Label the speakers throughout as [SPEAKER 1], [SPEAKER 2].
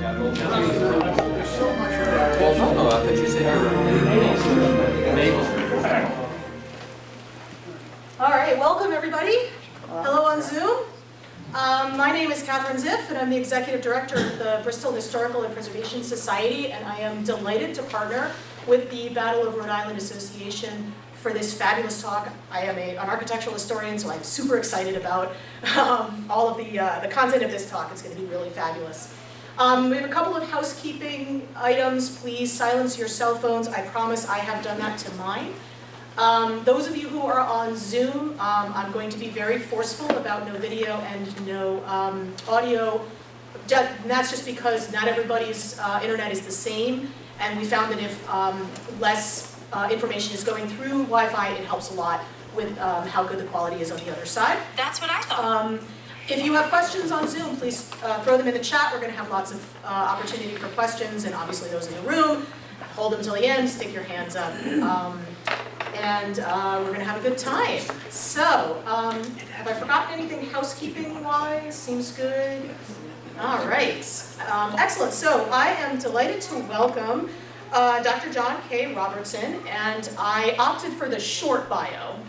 [SPEAKER 1] Well, no, I thought you said you were
[SPEAKER 2] All right, welcome everybody. Hello on Zoom. My name is Catherine Ziff, and I'm the Executive Director of the Bristol Historical and Preservation Society, and I am delighted to partner with the Battle of Rhode Island Association for this fabulous talk. I am an architectural historian, so I'm super excited about all of the content of this talk. It's going to be really fabulous. We have a couple of housekeeping items. Please silence your cell phones. I promise I have done that to mine. Those of you who are on Zoom, I'm going to be very forceful about no video and no audio. And that's just because not everybody's internet is the same, and we found that if less information is going through Wi-Fi, it helps a lot with how good the quality is on the other side.
[SPEAKER 3] That's what I thought.
[SPEAKER 2] If you have questions on Zoom, please throw them in the chat. We're going to have lots of opportunity for questions, and obviously those in the room, hold them till the end, stick your hands up. And we're going to have a good time. So, have I forgotten anything housekeeping-wise? Seems good. All right. Excellent. So, I am delighted to welcome Dr. John K. Robertson, and I opted for the short bio.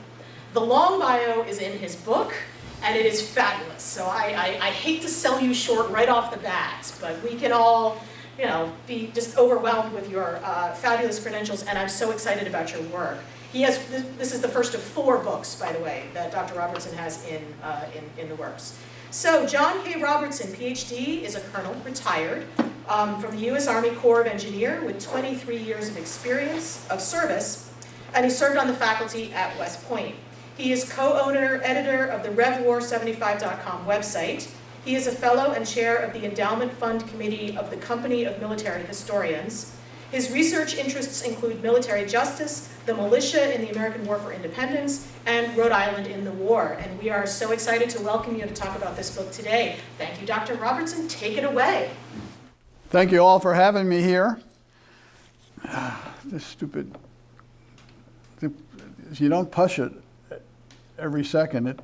[SPEAKER 2] The long bio is in his book, and it is fabulous. So, I hate to sell you short right off the bat, but we can all, be just overwhelmed with your fabulous credentials, and I'm so excited about your work. He has, this is the first of 4 books, by the way, that Dr. Robertson has in the works. So John K. Robertson, PhD, is a colonel, retired, from the U.S. Army Corps of Engineers with 23 years of experience of service, and he served on the faculty at West Point. He is co-owner, editor of the RevWar75.com website. He is a fellow and chair of the Endowment Fund Committee of the Company of Military Historians. His research interests include military justice, the militia in the American War for Independence, and Rhode Island in the war. And we are so excited to welcome you to talk about this book today. Thank you, Dr. Robertson. Take it away.
[SPEAKER 4] Thank you all for having me here. This stupid, if you don't push it every second, it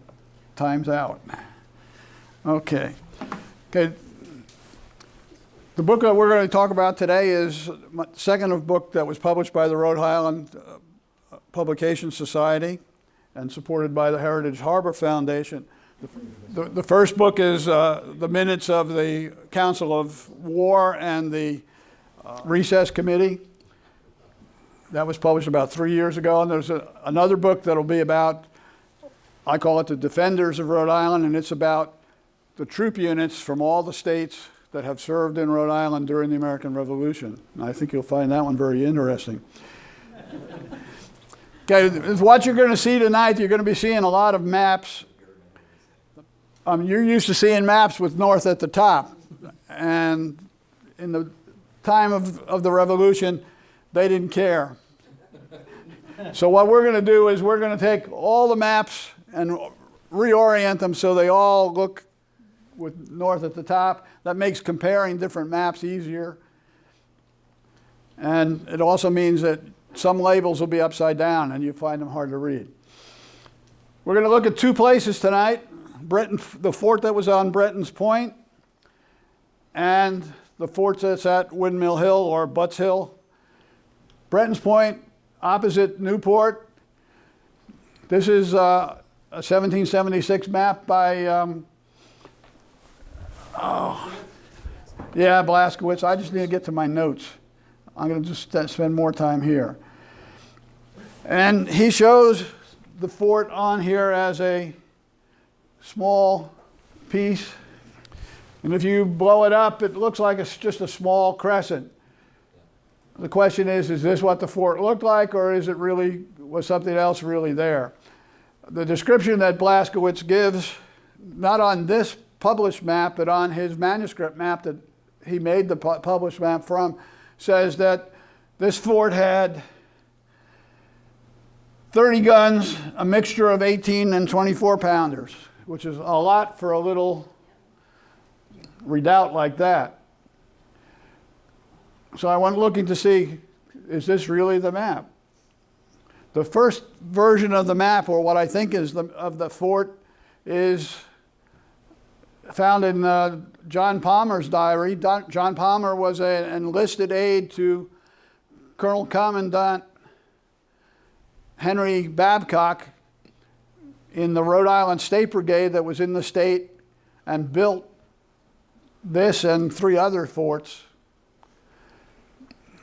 [SPEAKER 4] times out. Okay. The book that we're going to talk about today is my second book that was published by the Rhode Island Publication Society and supported by the Heritage Harbor Foundation. The first book is the minutes of the Council of War and the Recess Committee. That was published about 3 years ago. And there's another book that'll be about, I call it the Defenders of Rhode Island, and it's about the troop units from all the states that have served in Rhode Island during the American Revolution. And I think you'll find that one very interesting. Okay, what you're going to see tonight, you're going to be seeing a lot of maps. You're used to seeing maps with north at the top. And in the time of the Revolution, they didn't care. So what we're going to do is we're going to take all the maps and reorient them so they all look with north at the top. That makes comparing different maps easier. And it also means that some labels will be upside down and you find them hard to read. We're going to look at 2 places tonight. The fort that was on Bretton's Point and the fort that's at Windmill Hill or Butts Hill. Bretton's Point, opposite Newport. This is a 1776 map by Blaskowitz. I just need to get to my notes. I'm going to just spend more time here. And he shows the fort on here as a small piece. And if you blow it up, it looks like it's just a small crescent. The question is this what the fort looked like, or was something else really there? The description that Blaskowitz gives, not on this published map, but on his manuscript map that he made the published map from, says that this fort had 30 guns, a mixture of 18 and 24 pounders, which is a lot for a little redoubt like that. So I went looking to see, is this really the map? The first version of the map, or what I think is of the fort, is found in John Palmer's diary. John Palmer was an enlisted aide to Colonel Commandant Henry Babcock in the Rhode Island State Brigade that was in the state and built this and 3 other forts.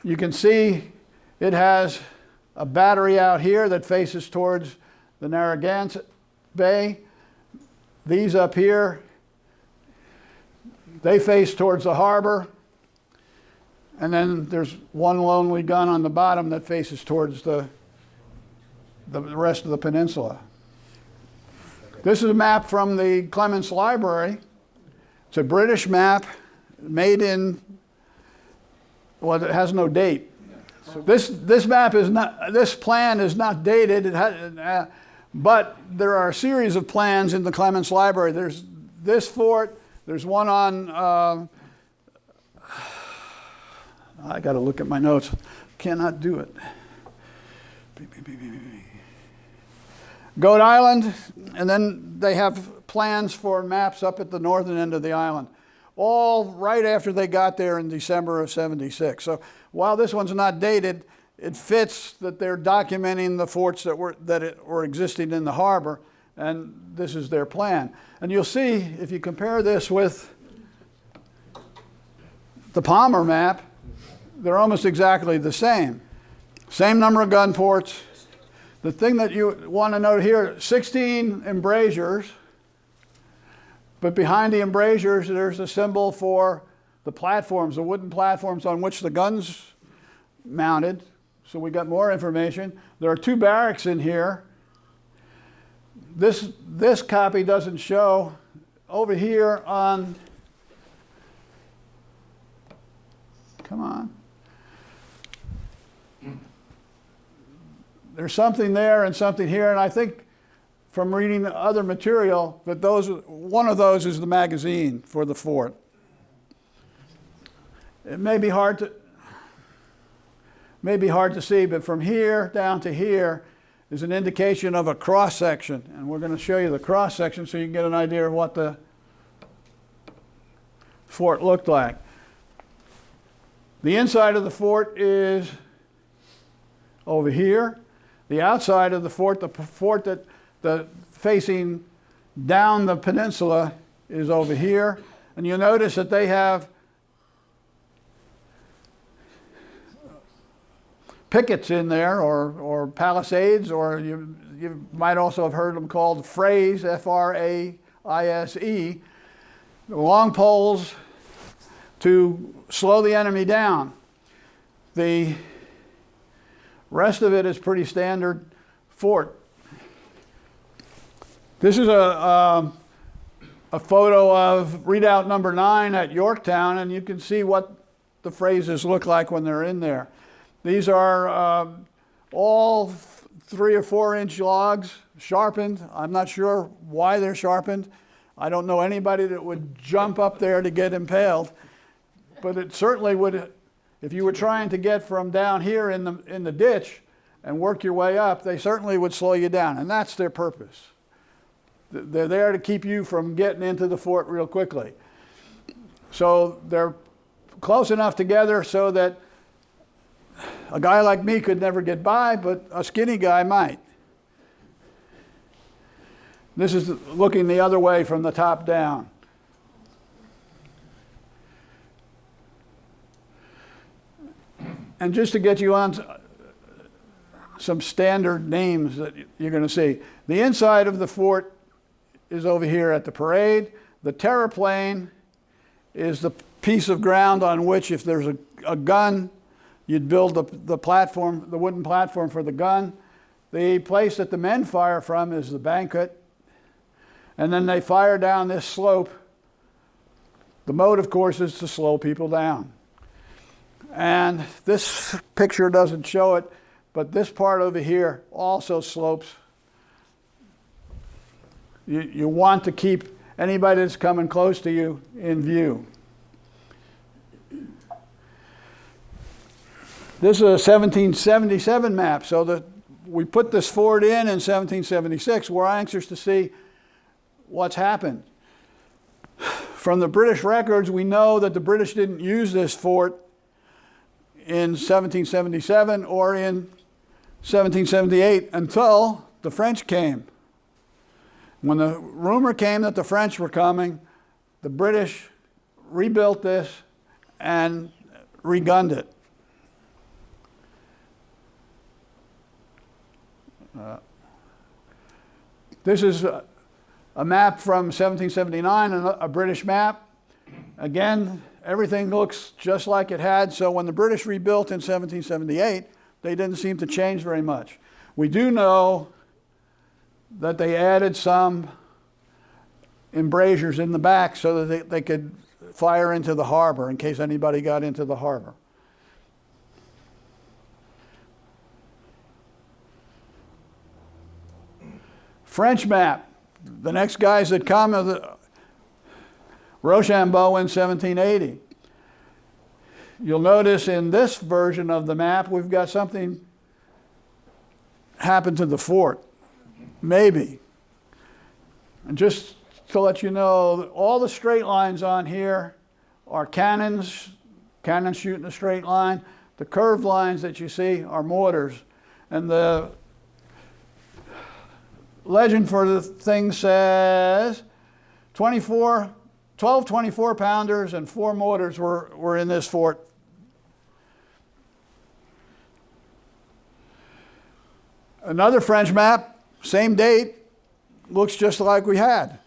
[SPEAKER 4] You can see it has a battery out here that faces towards the Narragansett Bay. These up here, they face towards the harbor. And then there's one lonely gun on the bottom that faces towards the rest of the peninsula. This is a map from the Clements Library. It's a British map made in, well, it has no date. So this map is not, this plan is not dated. It has, but there are a series of plans in the Clements Library. There's this fort. There's one on. I got to look at my notes. Cannot do it. Goat Island, and then they have plans for maps up at the northern end of the island, all right after they got there in December of '76. So while this one's not dated, it fits that they're documenting the forts that were existing in the harbor, and this is their plan. And you'll see, if you compare this with the Palmer map, they're almost exactly the same. Same number of gun ports. The thing that you want to note here, 16 embrasures, but behind the embrasures there's a symbol for the platforms, the wooden platforms on which the guns mounted. So we got more information. There are 2 barracks in here. This copy doesn't show. Over here on, come on. There's something there and something here, and I think from reading the other material that one of those is the magazine for the fort. It may be hard to see, but from here down to here is an indication of a cross section, and we're going to show you the cross section so you can get an idea of what the fort looked like. The inside of the fort is over here. The outside of the fort that facing down the peninsula is over here. And you'll notice that they have pickets in there, or palisades, or you might also have heard them called fraise, F-R-A-I-S-E, long poles to slow the enemy down. The rest of it is pretty standard fort. This is a photo of Redoubt number 9 at Yorktown, and you can see what the phrases look like when they're in there. These are all 3 or 4 inch logs, sharpened. I'm not sure why they're sharpened. I don't know anybody that would jump up there to get impaled, but it certainly would. If you were trying to get from down here in the ditch and work your way up, they certainly would slow you down, and that's their purpose. They're there to keep you from getting into the fort real quickly. So they're close enough together so that a guy like me could never get by, but a skinny guy might. This is looking the other way from the top down. And just to get you on some standard names that you're going to see. The inside of the fort is over here at the parade. The terraplane is the piece of ground on which, if there's a gun, you'd build the platform, the wooden platform for the gun. The place that the men fire from is the banquet. And then they fire down this slope. The mode, of course, is to slow people down. And this picture doesn't show it, but this part over here also slopes. You want to keep anybody that's coming close to you in view. This is a 1777 map, so we put this fort in 1776. We're anxious to see what's happened. from the British records, we know that the British didn't use this fort in 1777 or in 1778 until the French came. When the rumor came that the French were coming, the British rebuilt this and regunned it. This is a map from 1779, a British map. Again, everything looks just like it had, so when the British rebuilt in 1778, they didn't seem to change very much. We do know that they added some embrasures in the back so that they could fire into the harbor in case anybody got into the harbor. French map. The next guys that come are the Rochambeau in 1780. You'll notice in this version of the map, we've got something happened to the fort. Maybe. And just to let you know, all the straight lines on here are cannons shooting a straight line. The curved lines that you see are mortars. And the legend for the thing says 12 24-pounders and 4 mortars were in this fort. Another French map, same date, looks just like we had.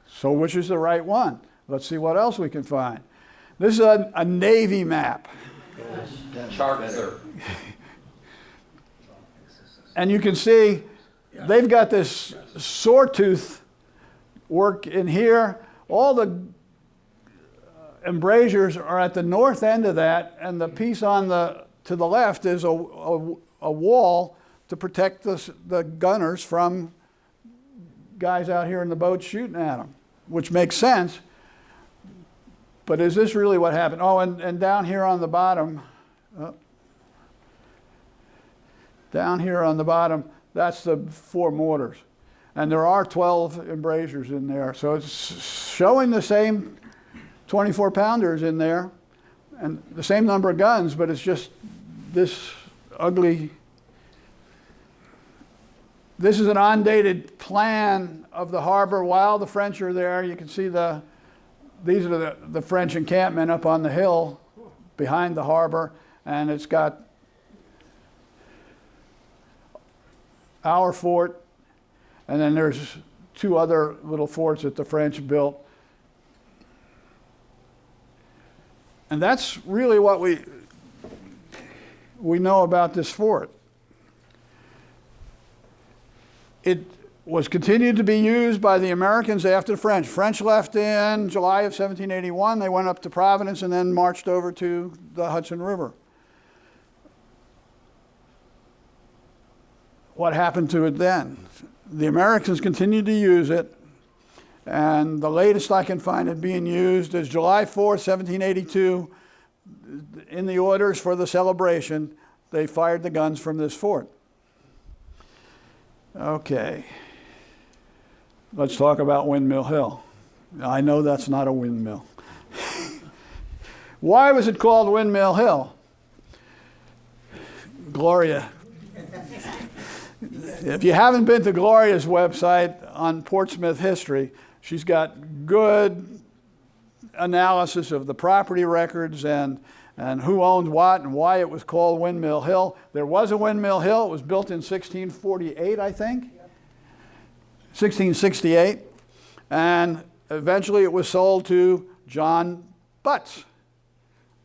[SPEAKER 4] So which is the right one? Let's see what else we can find. This is a Navy map.
[SPEAKER 1] Chart, sir.
[SPEAKER 4] And you can see they've got this sawtooth work in here. All the embrasures are at the north end of that, and the piece on to the left is a wall to protect the gunners from guys out here in the boat shooting at them, which makes sense. But is this really what happened? Oh, and down here on the bottom, that's the 4 mortars. And there are 12 embrasures in there. So it's showing the same 24-pounders in there and the same number of guns, but it's just this ugly. This is an undated plan of the harbor while the French are there. You can see these are the French encampment up on the hill behind the harbor, and it's got our fort, and then there's 2 other little forts that the French built. And that's really what we know about this fort. It was continued to be used by the Americans after the French. French left in July of 1781. They went up to Providence and then marched over to the Hudson River. What happened to it then? The Americans continued to use it, and the latest I can find it being used is July 4th, 1782. In the orders for the celebration, they fired the guns from this fort. Okay, let's talk about Windmill Hill. I know that's not a windmill. Why was it called Windmill Hill? Gloria. If you haven't been to Gloria's website on Portsmouth history, she's got good analysis of the property records and who owned what and why it was called Windmill Hill. There was a Windmill Hill. It was built in 1648, I think. 1668. And eventually it was sold to John Butts.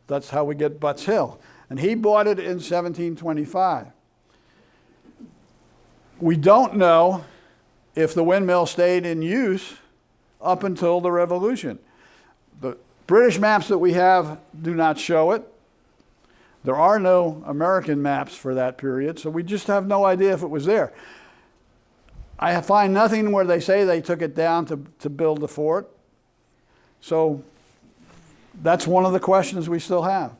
[SPEAKER 4] That's how we get Butts Hill. And he bought it in 1725. We don't know if the windmill stayed in use up until the Revolution. The British maps that we have do not show it. There are no American maps for that period, so we just have no idea if it was there. I find nothing where they say they took it down to build the fort. So that's one of the questions we still have.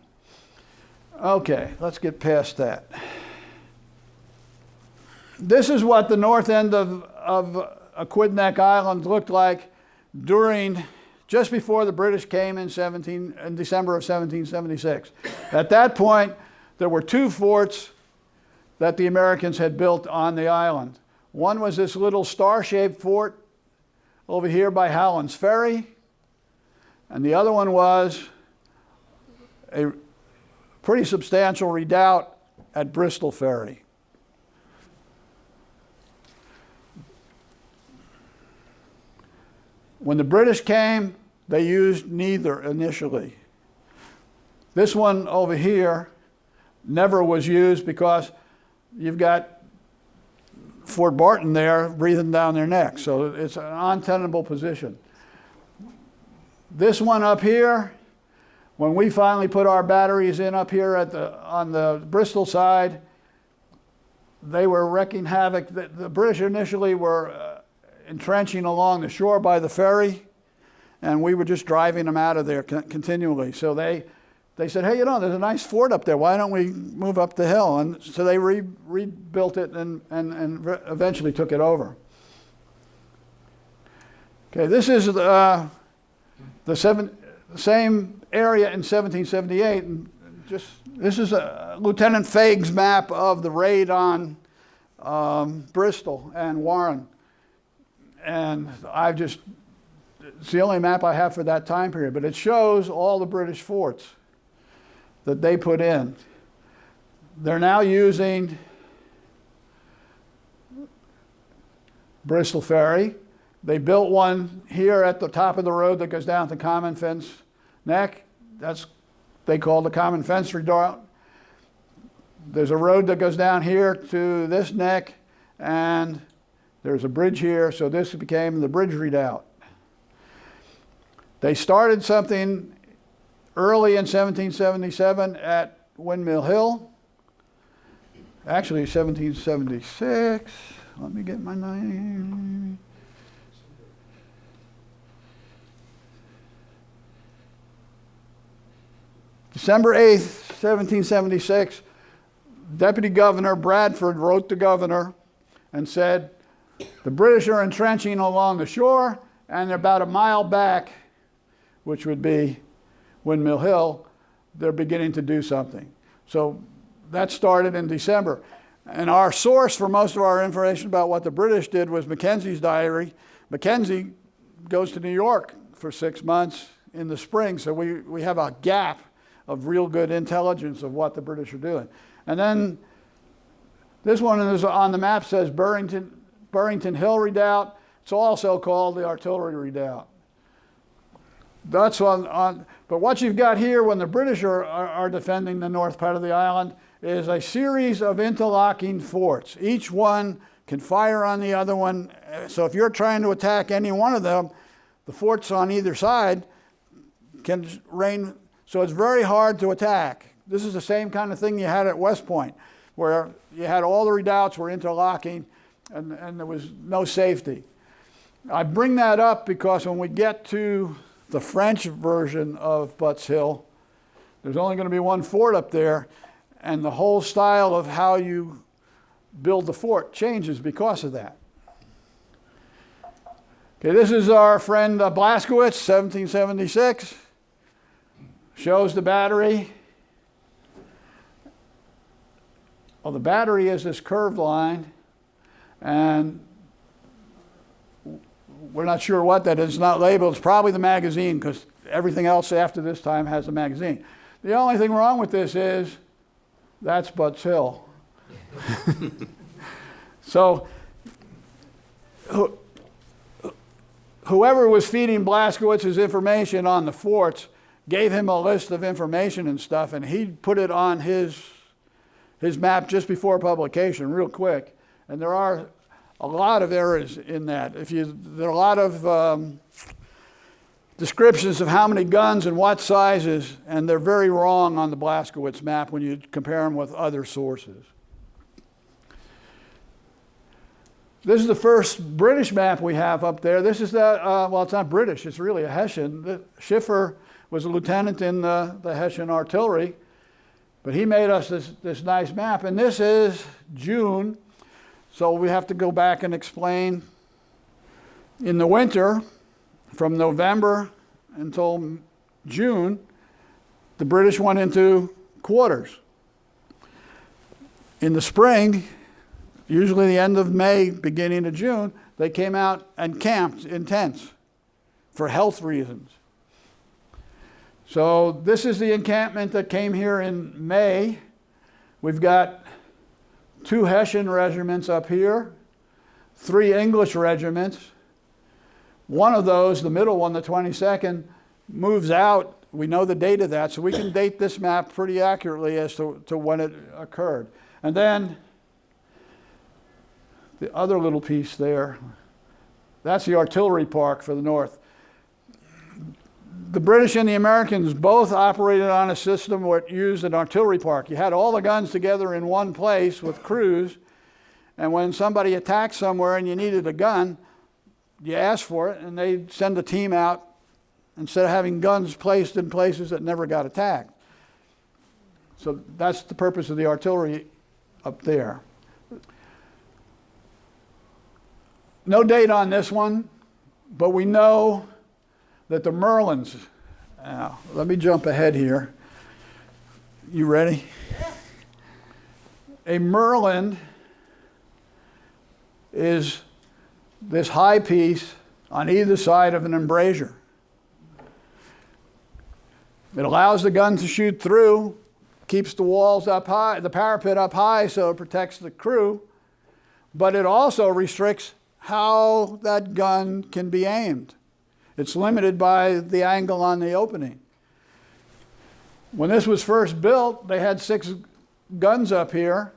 [SPEAKER 4] Okay, let's get past that. This is what the north end of Aquidneck Island looked like during just before the British came in December of 1776. At that point, there were 2 forts that the Americans had built on the island. One was this little star-shaped fort over here by Howland's Ferry, and the other one was a pretty substantial redoubt at Bristol Ferry. When the British came, they used neither initially. This one over here never was used because you've got Fort Barton there breathing down their neck, so it's an untenable position. This one up here, when we finally put our batteries in up here on the Bristol side, they were wreaking havoc. The British initially were entrenching along the shore by the ferry, and we were just driving them out of there continually. So they said, hey, there's a nice fort up there. Why don't we move up the hill? And so they rebuilt it and eventually took it over. Okay, this is the same area in 1778. And this is Lieutenant Faig's map of the raid on Bristol and Warren. And it's the only map I have for that time period, but it shows all the British forts that they put in. They're now using Bristol Ferry. They built one here at the top of the road that goes down to Common Fence Neck. They call the Common Fence Redoubt. There's a road that goes down here to this neck, and there's a bridge here, so this became the Bridge Redoubt. They started something early in 1777 at Windmill Hill. Actually, 1776. Let me get my name. December 8th, 1776, Deputy Governor Bradford wrote the governor and said, the British are entrenching along the shore, and they're about a mile back, which would be Windmill Hill. They're beginning to do something. So that started in December. And our source for most of our information about what the British did was Mackenzie's diary. Mackenzie goes to New York for 6 months in the spring, so we have a gap of real good intelligence of what the British are doing. And then this one is on the map says Burrington Hill Redoubt. It's also called the Artillery Redoubt. That's but what you've got here when the British are defending the north part of the island is a series of interlocking forts. Each one can fire on the other one. So if you're trying to attack any one of them, the forts on either side can rain. So it's very hard to attack. This is the same kind of thing you had at West Point, where you had all the redoubts were interlocking and there was no safety. I bring that up because when we get to the French version of Butts Hill, there's only going to be one fort up there, and the whole style of how you build the fort changes because of that. Okay, this is our friend Blaskowitz, 1776. Shows the battery. Well, the battery is this curved line, and we're not sure what that is. It's not labeled. It's probably the magazine, because everything else after this time has a magazine. The only thing wrong with this is that's Butts Hill. So whoever was feeding Blaskowitz's information on the forts gave him a list of information and stuff, and he put it on his map just before publication, real quick. And there are a lot of errors in that. There are a lot of descriptions of how many guns and what sizes, and they're very wrong on the Blaskowitz map when you compare them with other sources. This is the first British map we have up there. This is well, it's not British, it's really a Hessian. Schiffer was a lieutenant in the Hessian artillery, but he made us this nice map, and this is June, so we have to go back and explain. In the winter, from November until June, the British went into quarters. In the spring, usually the end of May, beginning of June, they came out and camped in tents for health reasons. So this is the encampment that came here in May. We've got 2 Hessian regiments up here, 3 English regiments. One of those, the middle one, the 22nd, moves out. We know the date of that, so we can date this map pretty accurately as to when it occurred. And then the other little piece there, that's the artillery park for the north. The British and the Americans both operated on a system that used an artillery park. You had all the guns together in one place with crews, and when somebody attacked somewhere and you needed a gun, you asked for it, and they'd send a team out instead of having guns placed in places that never got attacked. So that's the purpose of the artillery up there. No date on this one, but we know that the Merlins, now let me jump ahead here. You ready? A Merlin is this high piece on either side of an embrasure. It allows the gun to shoot through, keeps the walls up high, the parapet up high so it protects the crew, but it also restricts how that gun can be aimed. It's limited by the angle on the opening. When this was first built, they had 6 guns up here,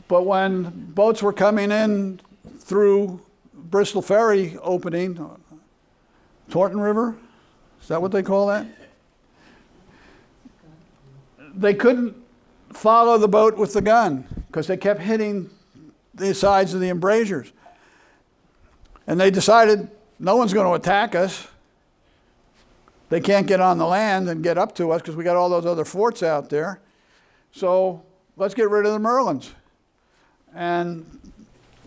[SPEAKER 4] but when boats were coming in through Bristol Ferry opening, Taunton River, is that what they call that? They couldn't follow the boat with the gun because they kept hitting the sides of the embrasures. And they decided, no one's going to attack us. They can't get on the land and get up to us because we got all those other forts out there. So let's get rid of the Merlins. And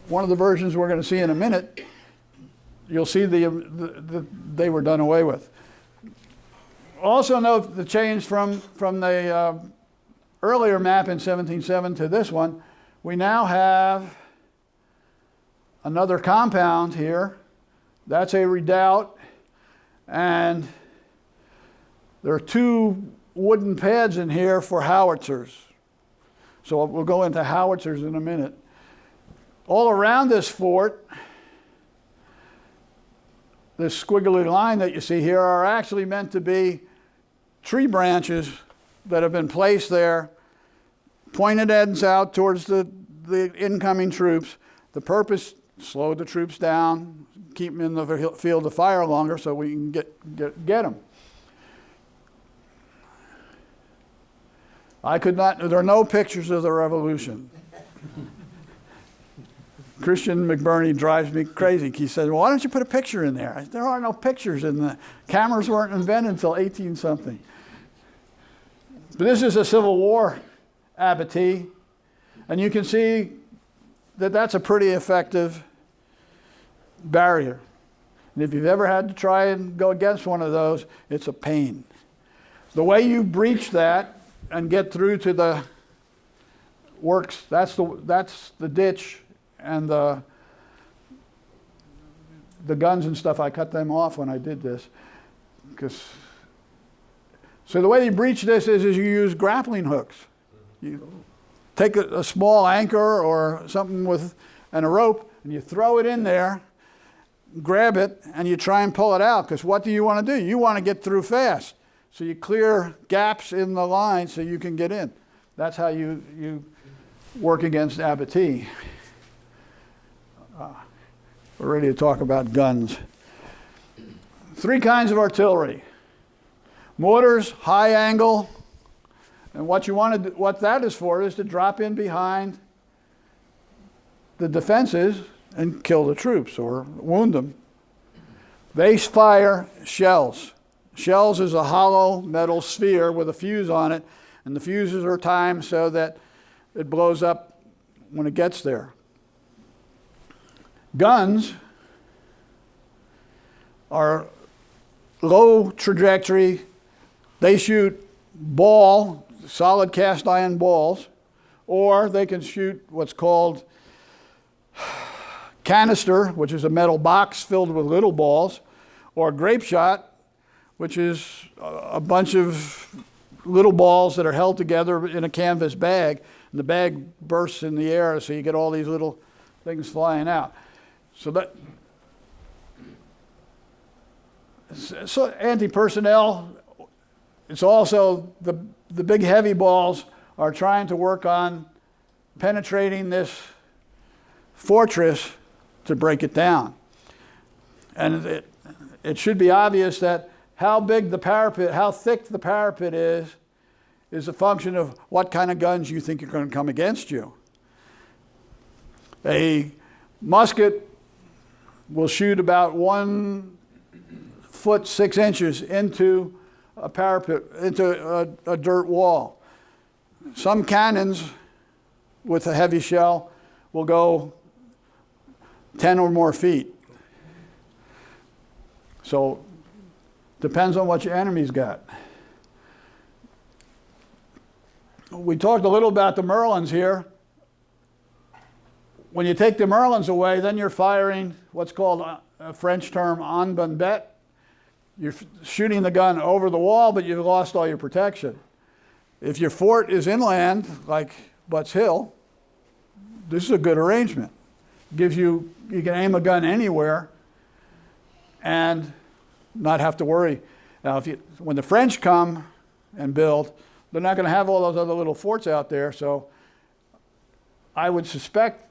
[SPEAKER 4] one of the versions we're going to see in a minute, you'll see they were done away with. Also note the change from the earlier map in 1707 to this one. We now have another compound here. That's a redoubt, and there are 2 wooden pads in here for howitzers. So we'll go into howitzers in a minute. All around this fort, this squiggly line that you see here are actually meant to be tree branches that have been placed there, pointed ends out towards the incoming troops. The purpose, slow the troops down, keep them in the field of fire longer so we can get them. There are no pictures of the revolution. Christian McBurney drives me crazy. He said, well, why don't you put a picture in there? There are no pictures in the cameras weren't invented until 18-something. But this is a Civil War abattis, and you can see that that's a pretty effective barrier. And if you've ever had to try and go against one of those, it's a pain. The way you breach that and get through to the works, that's the ditch, and the guns and stuff, I cut them off when I did this. So the way you breach this is you use grappling hooks. You take a small anchor or something and a rope, and you throw it in there, grab it, and you try and pull it out, because what do you want to do? You want to get through fast. So you clear gaps in the line so you can get in. That's how you work against abattis. We're ready to talk about guns. 3 kinds of artillery. Mortars, high angle, and what that is for is to drop in behind the defenses and kill the troops or wound them. They fire shells. Shells is a hollow metal sphere with a fuse on it, and the fuses are timed so that it blows up when it gets there. Guns are low trajectory. They shoot ball, solid cast iron balls, or they can shoot what's called canister, which is a metal box filled with little balls, or grape shot, which is a bunch of little balls that are held together in a canvas bag, and the bag bursts in the air, so you get all these little things flying out. So anti-personnel, it's also the big heavy balls are trying to work on penetrating this fortress to break it down. And it should be obvious that how big the parapet, how thick the parapet is a function of what kind of guns you think are going to come against you. A musket will shoot about 1 foot 6 inches into a parapet, into a dirt wall. Some cannons with a heavy shell will go 10 or more feet. So depends on what your enemy's got. We talked a little about the Merlins here. When you take the Merlins away, then you're firing what's called a French term en bombette. You're shooting the gun over the wall, but you've lost all your protection. If your fort is inland, like Butts Hill, this is a good arrangement. Gives you can aim a gun anywhere and not have to worry. Now, when the French come and build, they're not going to have all those other little forts out there, so I would suspect,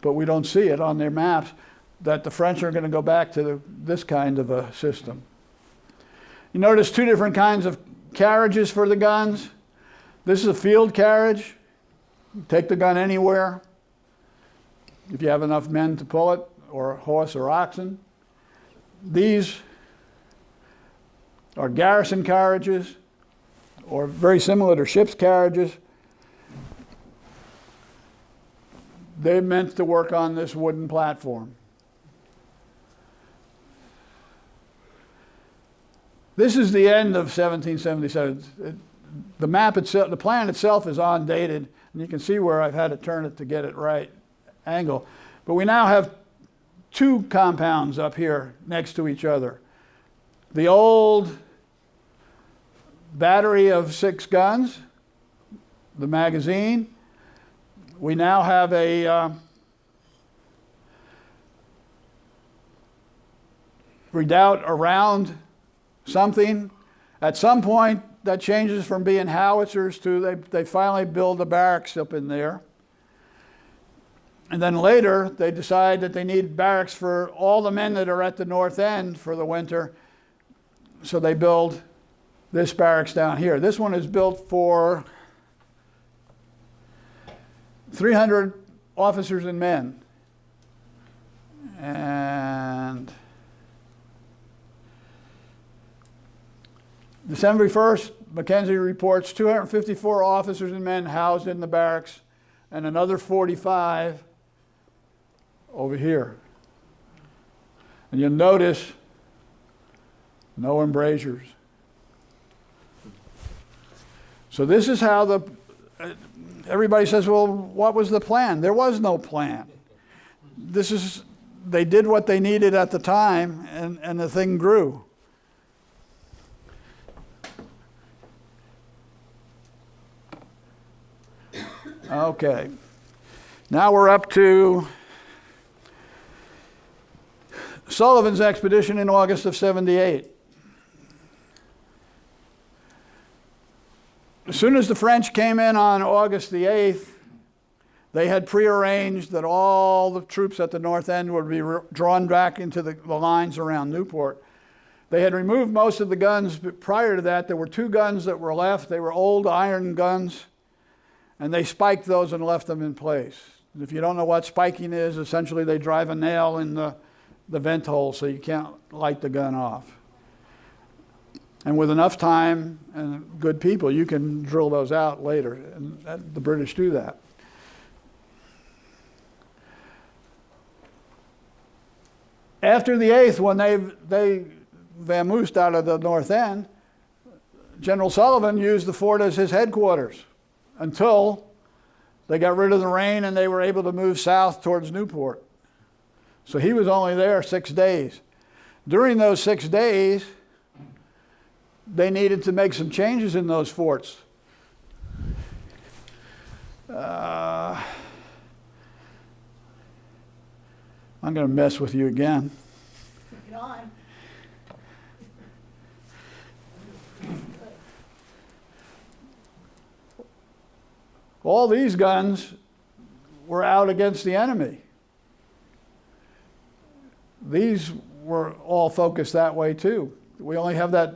[SPEAKER 4] but we don't see it on their maps, that the French are going to go back to this kind of a system. You notice two different kinds of carriages for the guns. This is a field carriage. You take the gun anywhere if you have enough men to pull it, or a horse or oxen. These are garrison carriages, or very similar to ship's carriages. They're meant to work on this wooden platform. This is the end of 1777. The map itself, the plan itself is undated, and you can see where I've had to turn it to get it right angle. But we now have two compounds up here next to each other. The old battery of 6 guns, the magazine. We now have a redoubt around something. At some point, that changes from being howitzers to they finally build a barracks up in there. And then later, they decide that they need barracks for all the men that are at the north end for the winter. So they build this barracks down here. This one is built for 300 officers and men. And December 1st, Mackenzie reports 254 officers and men housed in the barracks, and another 45 over here. And you'll notice no embrasures. So this is how everybody says, well, what was the plan? There was no plan. They did what they needed at the time, and the thing grew. Okay. Now we're up to Sullivan's expedition in August of 78. As soon as the French came in on August the 8th, they had prearranged that all the troops at the north end would be drawn back into the lines around Newport. They had removed most of the guns, but prior to that, there were 2 guns that were left. They were old iron guns, and they spiked those and left them in place. And if you don't know what spiking is, essentially they drive a nail in the vent hole so you can't light the gun off. And with enough time and good people, you can drill those out later, and the British do that. After the 8th, when vamoosed out of the north end, General Sullivan used the fort as his headquarters until they got rid of the rain and they were able to move south towards Newport. So he was only there 6 days. During those 6 days, they needed to make some changes in those forts. I'm going to mess with you again.
[SPEAKER 2] Get on.
[SPEAKER 4] All these guns were out against the enemy. These were all focused that way too. We only have that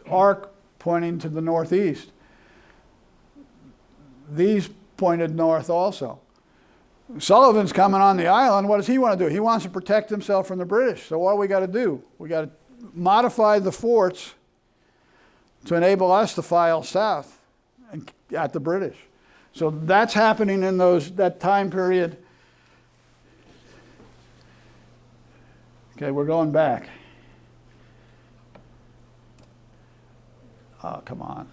[SPEAKER 4] arc pointing to the northeast. These pointed north also. Sullivan's coming on the island. What does he want to do? He wants to protect himself from the British. So what do we got to do? We got to modify the forts to enable us to file south and at the British. So that's happening in that time period. Okay, we're going back. Oh, come on.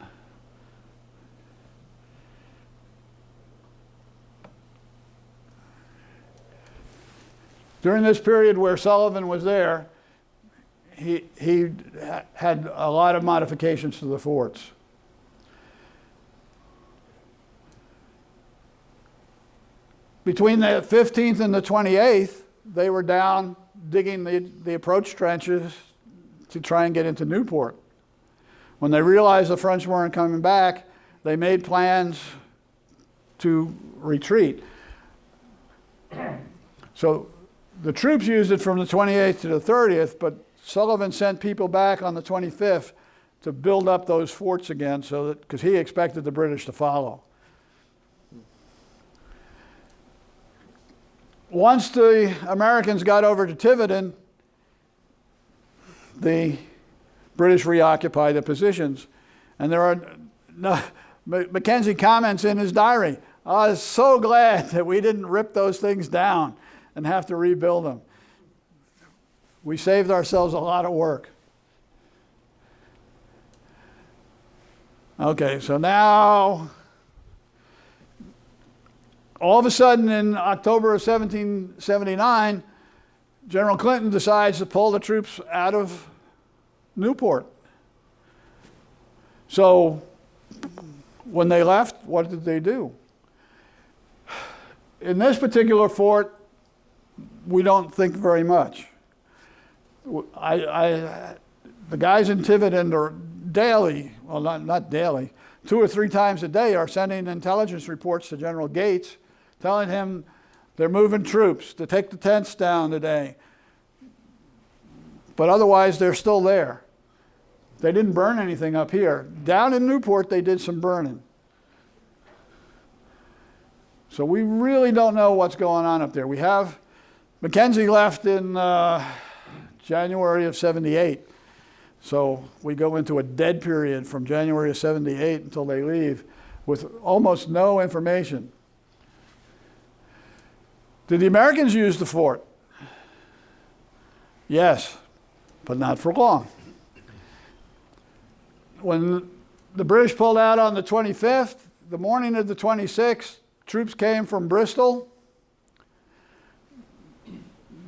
[SPEAKER 4] During this period where Sullivan was there, he had a lot of modifications to the forts. Between the 15th and the 28th, they were down digging the approach trenches to try and get into Newport. When they realized the French weren't coming back, they made plans to retreat. So the troops used it from the 28th to the 30th, but Sullivan sent people back on the 25th to build up those forts again, so that because he expected the British to follow. Once the Americans got over to Tiverton, the British reoccupied the positions. And there are Mackenzie comments in his diary, I was so glad that we didn't rip those things down and have to rebuild them. We saved ourselves a lot of work. Okay, so now, all of a sudden in October of 1779, General Clinton decides to pull the troops out of Newport. So when they left, what did they do? In this particular fort, we don't think very much. The guys in Tiverton are daily, well not daily, 2 or 3 times a day are sending intelligence reports to General Gates telling him they're moving troops to take the tents down today. But otherwise, they're still there. They didn't burn anything up here. Down in Newport, they did some burning. So we really don't know what's going on up there. We have, Mackenzie left in January of 78. So we go into a dead period from January of 78 until they leave with almost no information. Did the Americans use the fort? Yes, but not for long. When the British pulled out on the 25th, the morning of the 26th, troops came from Bristol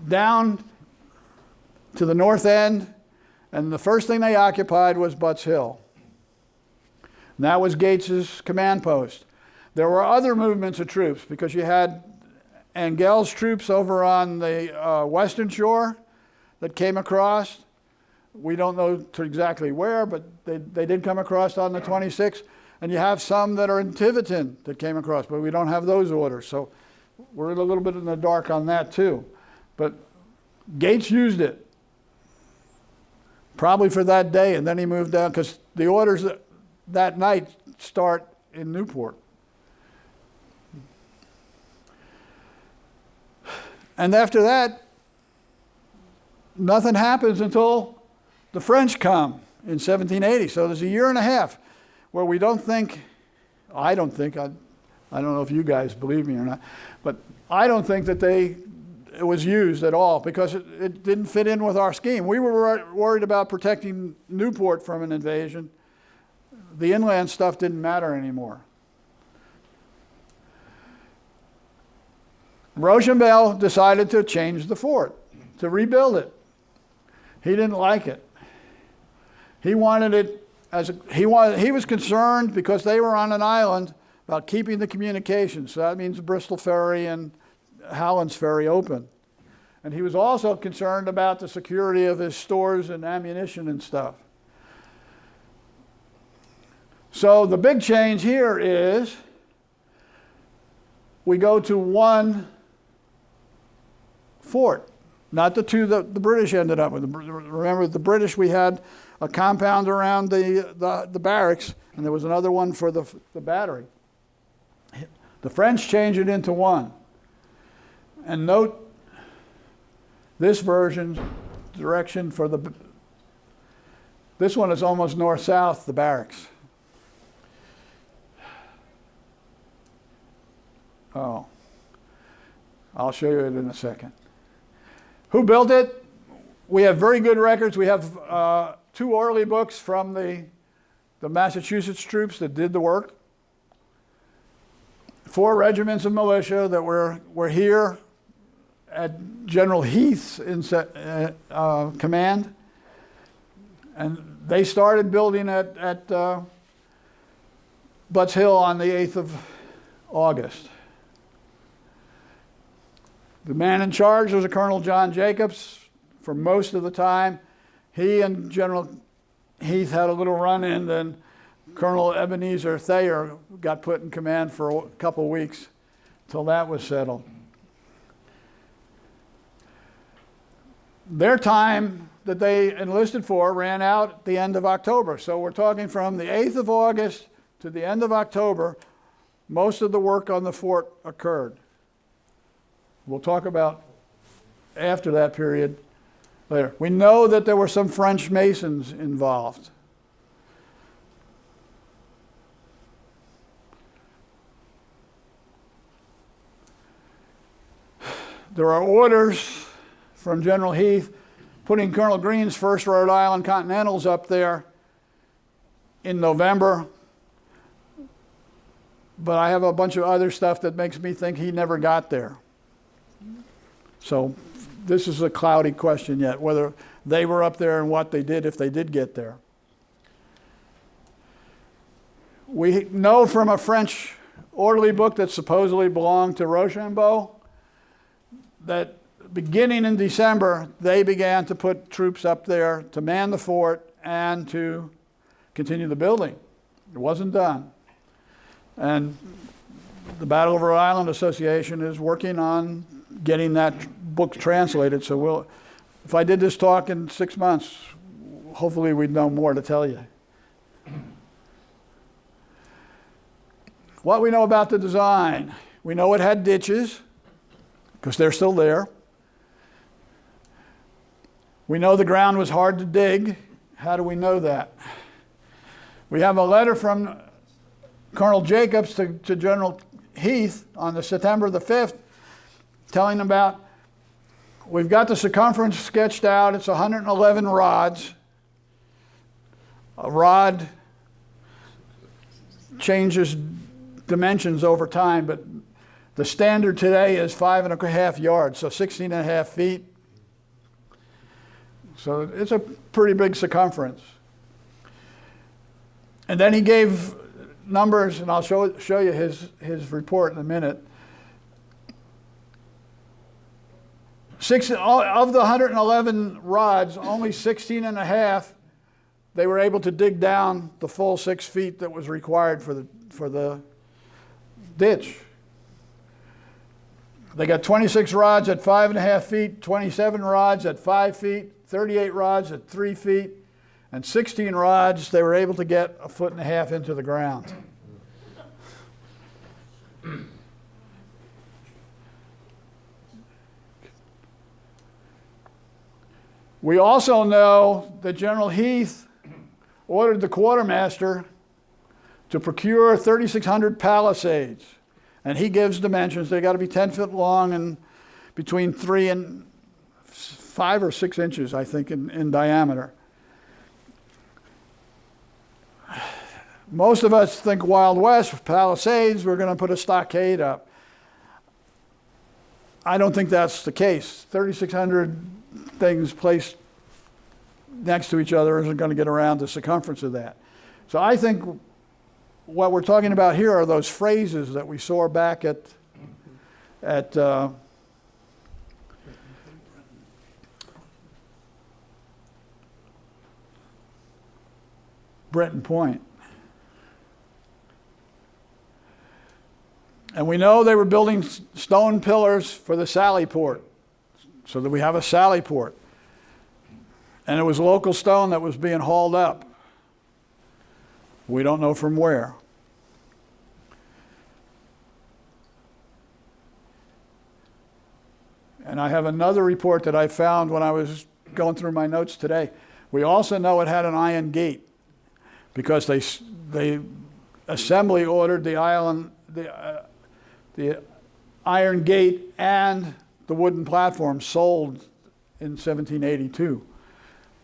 [SPEAKER 4] down to the north end, and the first thing they occupied was Butts Hill. And that was Gates's command post. There were other movements of troops because you had Engel's troops over on the western shore that came across. We don't know to exactly where, but they did come across on the 26th. And you have some that are in Tiverton that came across, but we don't have those orders. So we're a little bit in the dark on that too. But Gates used it, probably for that day, and then he moved down, because the orders that night start in Newport. And after that, nothing happens until the French come in 1780. So there's a year and a half where we don't think, I don't know if you guys believe me or not, but I don't think that they it was used at all because it didn't fit in with our scheme. We were worried about protecting Newport from an invasion. The inland stuff didn't matter anymore. Rochambeau decided to change the fort, to rebuild it. He didn't like it. He wanted it he was concerned because they were on an island about keeping the communications. So that means Bristol Ferry and Howland's Ferry open. And he was also concerned about the security of his stores and ammunition and stuff. So the big change here is we go to one fort, not the two that the British ended up with. Remember, the British, we had a compound around the barracks, and there was another one for the battery. The French changed it into one. And note this version's direction for this one is almost north-south, the barracks. Oh, I'll show you it in a second. Who built it? We have very good records. We have 2 early books from the Massachusetts troops that did the work. 4 regiments of militia that were here at General Heath's command. And they started building at Butts Hill on the 8th of August. The man in charge was a Colonel John Jacobs for most of the time. He and General Heath had a little run-in, then Colonel Ebenezer Thayer got put in command for a couple of weeks till that was settled. Their time that they enlisted for ran out at the end of October. So we're talking from the 8th of August to the end of October, most of the work on the fort occurred. We'll talk about after that period later. We know that there were some French masons involved. There are orders from General Heath putting Colonel Greene's 1st Rhode Island Continentals up there in November. But I have a bunch of other stuff that makes me think he never got there. So this is a cloudy question yet, whether they were up there and what they did if they did get there. We know from a French orderly book that supposedly belonged to Rochambeau that beginning in December, they began to put troops up there to man the fort and to continue the building. It wasn't done. And the Battle of Rhode Island Association is working on getting that book translated. So if I did this talk in 6 months, hopefully we'd know more to tell you. What we know about the design. We know it had ditches, because they're still there. We know the ground was hard to dig. How do we know that? We have a letter from Colonel Jacobs to General Heath on the September the 5th telling about, we've got the circumference sketched out. It's 111 rods. A rod changes dimensions over time, but the standard today is 5.5 yards, so 16.5 feet. So it's a pretty big circumference. And then he gave numbers, and I'll show you his report in a minute. Of the 111 rods, only 16.5, they were able to dig down the full 6 feet that was required for the ditch. They got 26 rods at 5.5 feet, 27 rods at 5 feet, 38 rods at 3 feet, and 16 rods they were able to get 1.5 feet into the ground. We also know that General Heath ordered the quartermaster to procure 3,600 palisades. And he gives dimensions. They got to be 10 feet long, and between 3 and 5 or 6 inches, I think, in diameter. Most of us think Wild West, Palisades, we're going to put a stockade up. I don't think that's the case. 3,600 things placed next to each other isn't going to get around the circumference of that. So I think what we're talking about here are those phrases that we saw back at Breton Point. And we know they were building stone pillars for the sally port, so that we have a sally port. And it was local stone that was being hauled up. We don't know from where. And I have another report that I found when I was going through my notes today. We also know it had an iron gate, because they assembly ordered the iron gate and the wooden platform sold in 1782.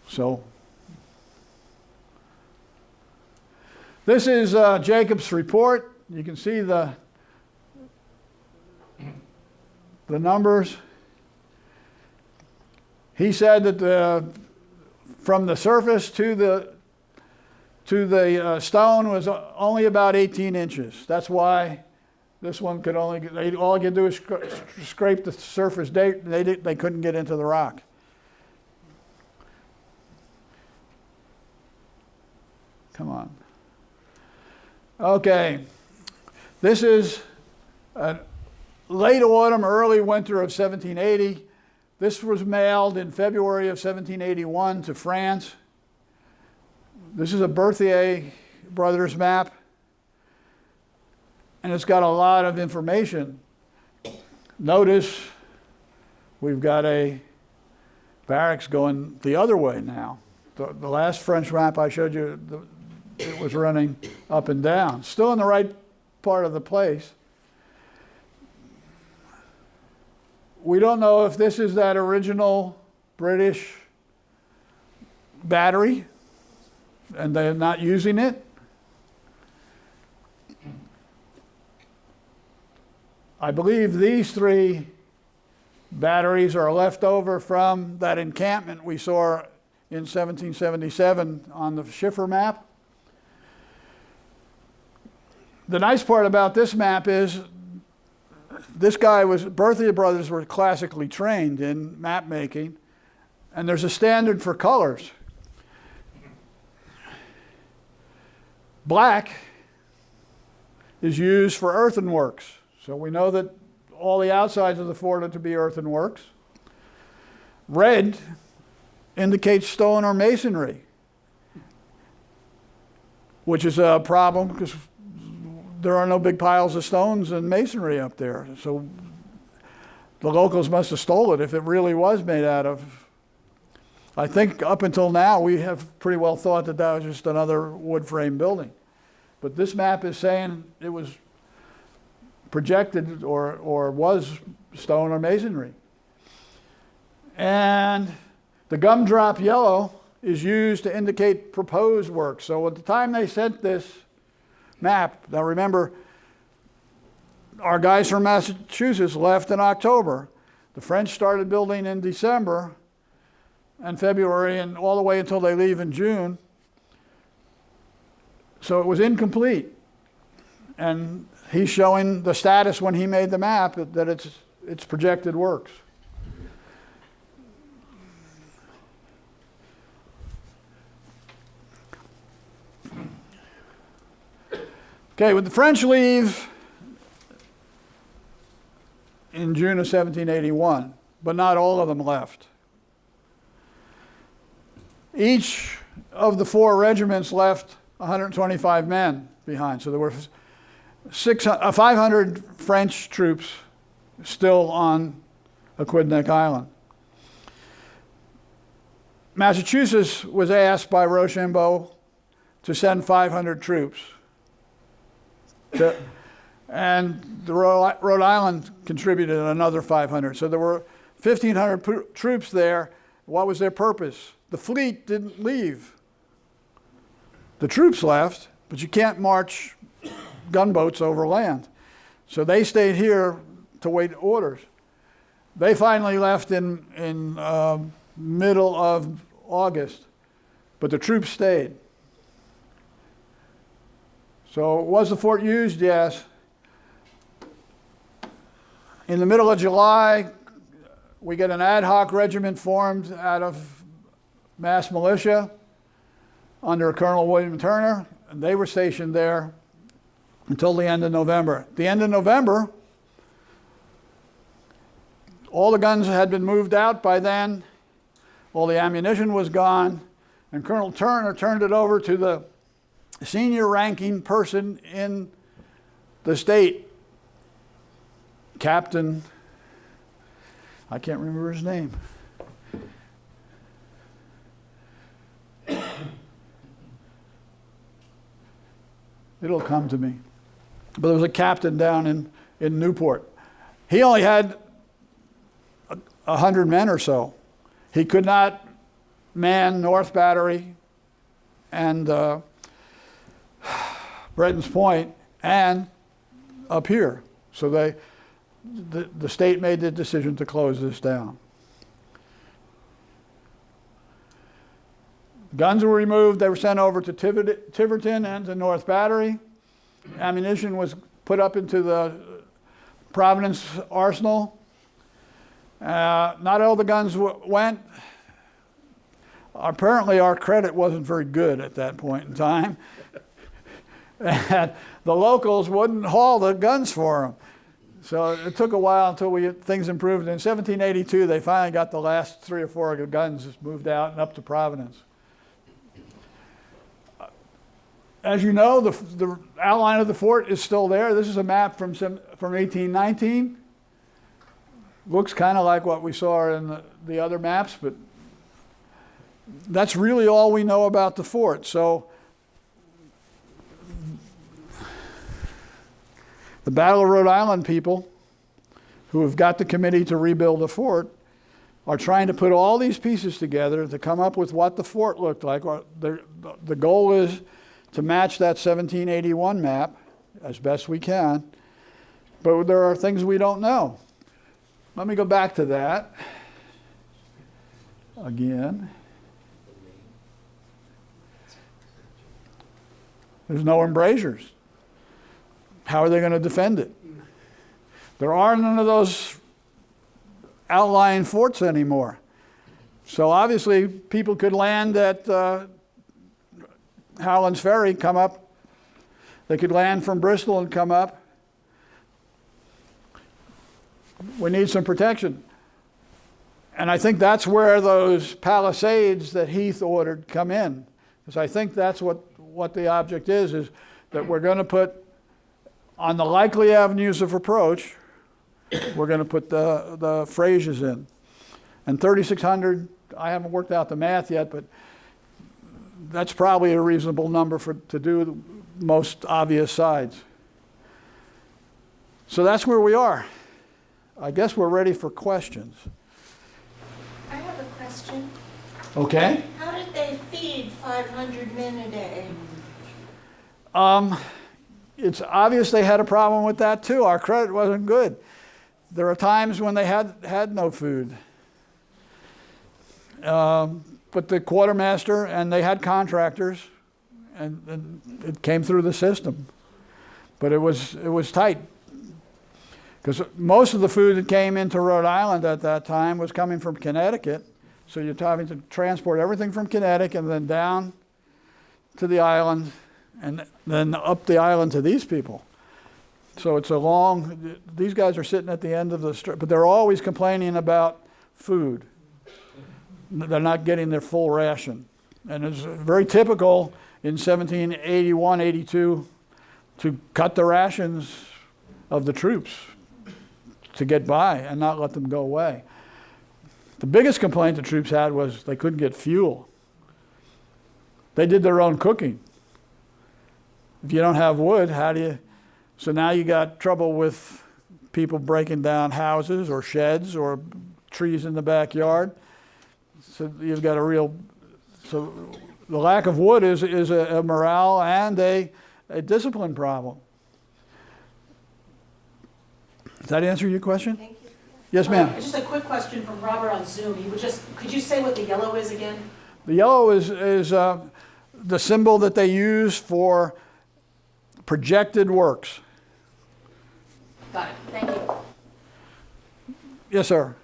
[SPEAKER 4] So this is Jacob's report. You can see the numbers. He said that from the surface to the stone was only about 18 inches. That's why this one could only, all I could do is scrape the surface. They couldn't get into the rock. Come on. Okay. This is a late autumn, early winter of 1780. This was mailed in February of 1781 to France. This is a Berthier Brothers map, and it's got a lot of information. Notice we've got a barracks going the other way now. The last French map I showed you, it was running up and down. Still in the right part of the place. We don't know if this is that original British battery and they're not using it. I believe these 3 batteries are left over from that encampment we saw in 1777 on the Schiffer map. The nice part about this map is Berthier Brothers were classically trained in map making, and there's a standard for colors. Black is used for earthenworks. So we know that all the outsides of the fort are to be earthenworks. Red indicates stone or masonry, which is a problem because there are no big piles of stones and masonry up there. So the locals must have stole it if it really was made out of. I think up until now we have pretty well thought that that was just another wood frame building. But this map is saying it was projected or was stone or masonry. And the gumdrop yellow is used to indicate proposed work. So at the time they sent this map, now remember, our guys from Massachusetts left in October. The French started building in December and February and all the way until they leave in June. So it was incomplete. And he's showing the status when he made the map that it's projected works. Okay, when the French leave in June of 1781, but not all of them left. Each of the 4 regiments left 125 men behind. So there were 500 French troops still on Aquidneck Island. Massachusetts was asked by Rochambeau to send 500 troops And the Rhode Island contributed another 500. So there were 1,500 troops there. What was their purpose? The fleet didn't leave. The troops left, but you can't march gunboats over land. So they stayed here to wait orders. They finally left in middle of August, but the troops stayed. So was the fort used? Yes. In the middle of July, we get an ad hoc regiment formed out of mass militia under Colonel William Turner, and they were stationed there until the end of November. The end of November, all the guns had been moved out by then, all the ammunition was gone, and Colonel Turner turned it over to the senior ranking person in the state, Captain, I can't remember his name. It'll come to me. But there was a captain down in Newport. He only had 100 men or so. He could not man North Battery and Brenton's Point and up here. So the state made the decision to close this down. Guns were removed. They were sent over to Tiverton and to North Battery. Ammunition was put up into the Providence Arsenal. Not all the guns went. Apparently our credit wasn't very good at that point in time. And the locals wouldn't haul the guns for them. So it took a while until things improved. In 1782, they finally got the last 3 or 4 guns moved out and up to Providence. As you know, the outline of the fort is still there. This is a map from 1819. Looks kind of like what we saw in the other maps, but that's really all we know about the fort. So the Battle of Rhode Island people who have got the committee to rebuild the fort are trying to put all these pieces together to come up with what the fort looked like. The goal is to match that 1781 map as best we can, but there are things we don't know. Let me go back to that again. There's no embrasures. How are they going to defend it? There are none of those outlying forts anymore. So obviously people could land at Howland's Ferry, come up. They could land from Bristol and come up. We need some protection. And I think that's where those palisades that Heath ordered come in. Because I think that's what the object is that we're going to put on the likely avenues of approach, we're going to put the phrases in. And 3,600, I haven't worked out the math yet, but that's probably a reasonable number to do the most obvious sides. So that's where we are. I guess we're ready for questions.
[SPEAKER 3] I have a question.
[SPEAKER 4] Okay.
[SPEAKER 3] How did they feed 500 men a day?
[SPEAKER 4] It's obvious they had a problem with that too. Our credit wasn't good. There are times when they had no food. But the quartermaster, and they had contractors, and it came through the system. But it was tight. Because most of the food that came into Rhode Island at that time was coming from Connecticut. So you're having to transport everything from Connecticut and then down to the island and then up the island to these people. So it's these guys are sitting at the end of the strip, but they're always complaining about food. They're not getting their full ration. And it's very typical in 1781, 82 to cut the rations of the troops to get by and not let them go away. The biggest complaint the troops had was they couldn't get fuel. They did their own cooking. If you don't have wood, how do So now you got trouble with people breaking down houses or sheds or trees in the backyard. So you've got a real, so the lack of wood is a morale and a discipline problem. Does that answer your question?
[SPEAKER 2] Thank you.
[SPEAKER 4] Yes, ma'am.
[SPEAKER 2] Just a quick question from Robert on Zoom. Could you say what the yellow is again?
[SPEAKER 4] The yellow is the symbol that they use for projected works.
[SPEAKER 2] Got it, thank you.
[SPEAKER 4] Yes, sir.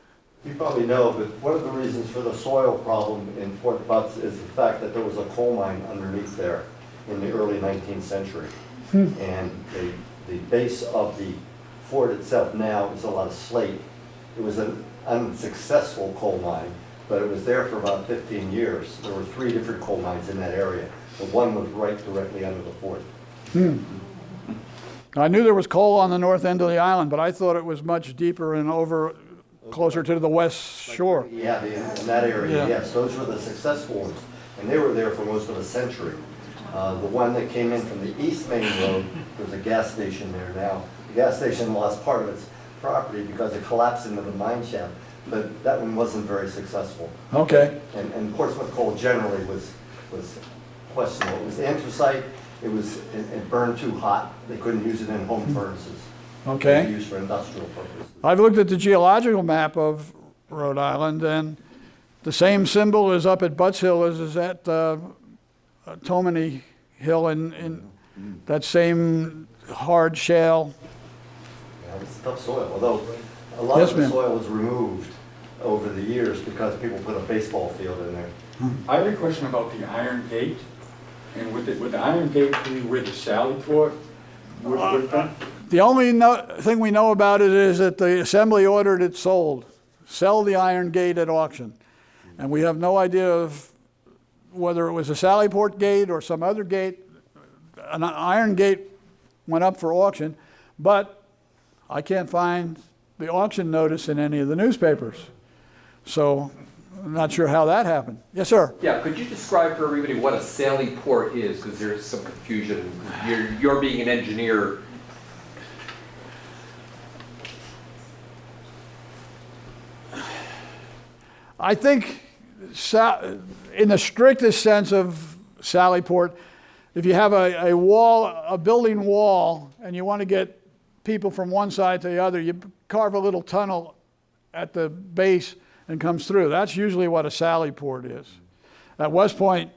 [SPEAKER 5] You probably know, but one of the reasons for the soil problem in Fort Butts is the fact that there was a coal mine underneath there in the early 19th century. And the base of the fort itself now is a lot of slate. It was an unsuccessful coal mine, but it was there for about 15 years. There were 3 different coal mines in that area. The one was right directly under the fort.
[SPEAKER 4] I knew there was coal on the north end of the island, but I thought it was much deeper and over closer to the west shore.
[SPEAKER 5] Yeah, in that area,
[SPEAKER 4] Yeah.
[SPEAKER 5] yes. Those were the successful ones. And they were there for most of a century. The one that came in from the East Main Road, there's a gas station there now. The gas station lost part of its property because it collapsed into the mine shaft, but that one wasn't very successful.
[SPEAKER 4] Okay.
[SPEAKER 5] And Portsmouth coal generally was questionable. It was anthracite, it burned too hot. They couldn't use it in home furnaces.
[SPEAKER 4] Okay.
[SPEAKER 5] It was used for industrial purposes.
[SPEAKER 4] I've looked at the geological map of Rhode Island, and the same symbol is up at Butts Hill as is at Tomany Hill in that same hard shale.
[SPEAKER 5] Yeah, it's tough soil, although a lot
[SPEAKER 4] Yes,
[SPEAKER 5] of the
[SPEAKER 4] ma'am.
[SPEAKER 5] soil was removed over the years because people put a baseball field in there.
[SPEAKER 6] I have a question about the Iron Gate, and would the Iron Gate be where the Sally Port would have been?
[SPEAKER 4] The only thing we know about it is that the assembly ordered it sold. Sell the Iron Gate at auction. And we have no idea of whether it was a Sallyport gate or some other gate. An Iron Gate went up for auction, but I can't find the auction notice in any of the newspapers. So I'm not sure how that happened. Yes, sir.
[SPEAKER 1] Yeah, could you describe for everybody what a Sally port is? Because there's some confusion. You're being an engineer.
[SPEAKER 4] I think in the strictest sense of Sallyport, if you have a wall, a building wall, and you want to get people from one side to the other, you carve a little tunnel at the base and comes through. That's usually what a Sallyport is. At West Point,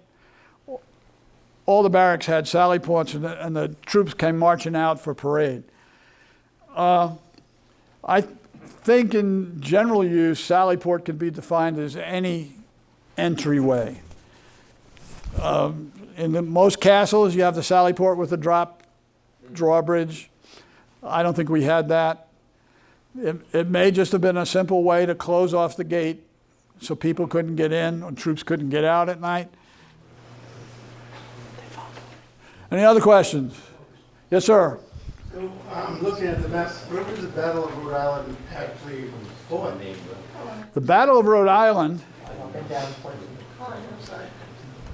[SPEAKER 4] all the barracks had Sallyports, and the troops came marching out for parade. I think in general use, Sallyport can be defined as any entryway. In most castles, you have the Sallyport with the drawbridge. I don't think we had that. It may just have been a simple way to close off the gate so people couldn't get in or troops couldn't get out at night. Any other questions? Yes, sir.
[SPEAKER 7] So I'm looking at the map. Where was the Battle of Rhode Island actually fought?
[SPEAKER 4] The Battle of Rhode Island.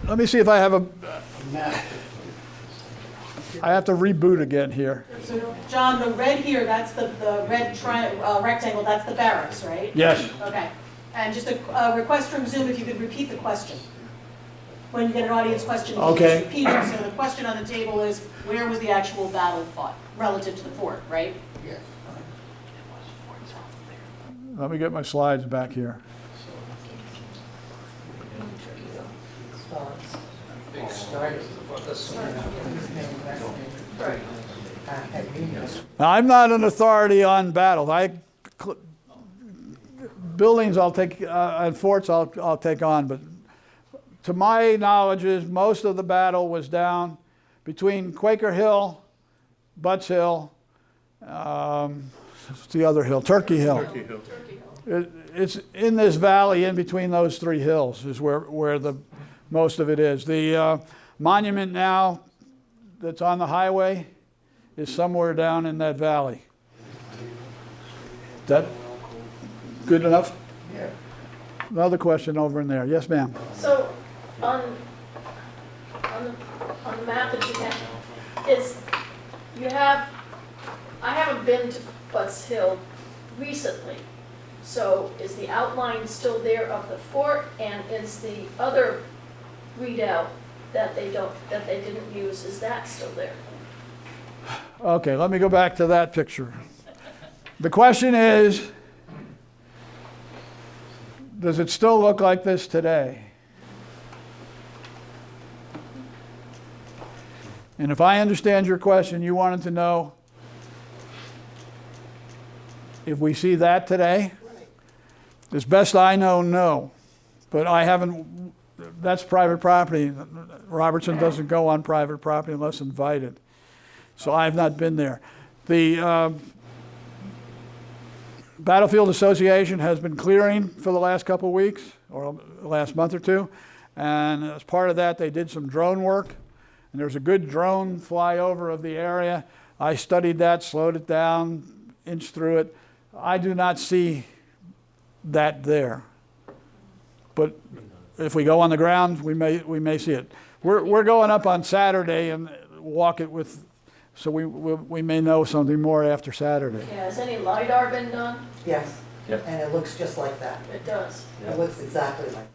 [SPEAKER 4] Let me see if I have a.
[SPEAKER 7] Map.
[SPEAKER 4] I have to reboot again here.
[SPEAKER 2] So, John, the red here, that's the red rectangle, that's the barracks, right?
[SPEAKER 4] Yes.
[SPEAKER 2] Okay. And just a request from Zoom, if you could repeat the question. When you get an audience question, you
[SPEAKER 4] Okay.
[SPEAKER 2] just repeat it. So the question on the table is, where was the actual battle fought relative to the fort, right?
[SPEAKER 7] Yes.
[SPEAKER 4] Let me get my slides back here. Now, I'm not an authority on battles. Buildings I'll take, and forts I'll take on, but to my knowledge is most of the battle was down between Quaker Hill, Butts Hill, what's the other hill? Turkey Hill. It's in this valley in between those 3 hills is where the most of it is. The monument now that's on the highway is somewhere down in that valley. That good enough?
[SPEAKER 7] Yeah.
[SPEAKER 4] Another question over in there. Yes, ma'am.
[SPEAKER 8] So, on the map that you have, you have I haven't been to Butts Hill recently, so is the outline still there of the fort, and is the other readout that they didn't use, is that still there?
[SPEAKER 4] Okay, let me go back to that picture. The question is, does it still look like this today? And if I understand your question, you wanted to know if we see that today? As best I know, no. But I haven't, that's private property. Robertson doesn't go on private property unless invited. So I have not been there. The Battlefield Association has been clearing for the last couple of weeks, or the last month or two. And as part of that, they did some drone work. And there's a good drone flyover of the area. I studied that, slowed it down, inched through it. I do not see that there. But if we go on the ground, we may see it. We're going up on Saturday and walk it with, so we may know something more after Saturday.
[SPEAKER 8] Yeah, has any LiDAR been done?
[SPEAKER 9] Yes,
[SPEAKER 1] Yep.
[SPEAKER 9] and it looks just like that.
[SPEAKER 8] It does.
[SPEAKER 9] It looks exactly like that.